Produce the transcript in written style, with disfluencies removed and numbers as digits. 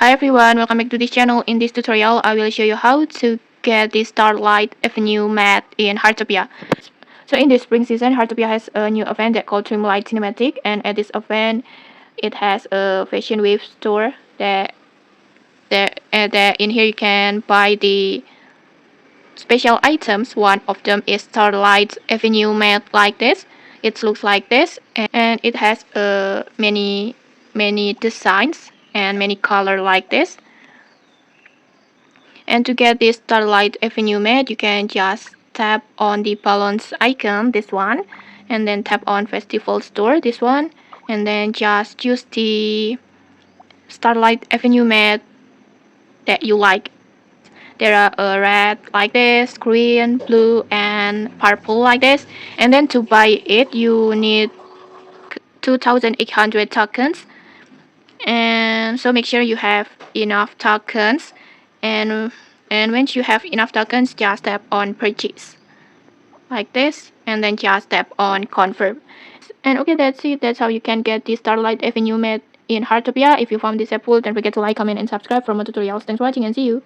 Hi everyone, welcome back to this channel. In this tutorial, I will show you how to get the Starlight Avenue mat in Hearttopia. So in this spring season, Hearttopia has a new event that called Dreamlight Cinematic, and at this event, it has a fashion wave store that in here you can buy the special items. One of them is Starlight Avenue mat like this. It looks like this, and it has many designs and many color like this. And to get this Starlight Avenue mat, you can just tap on the balloons icon, this one, and then tap on Festival Store, this one, and then just choose the Starlight Avenue mat that you like. There are red like this, green, blue, and purple like this. And then to buy it, you need 2,800 tokens. And so make sure you have enough tokens, and once you have enough tokens, just tap on purchase like this, and then just tap on confirm. And okay, that's it. That's how you can get the Starlight Avenue mat in Hearttopia. If you found this helpful, don't forget to like, comment, and subscribe for more tutorials. Thanks for watching, and see you.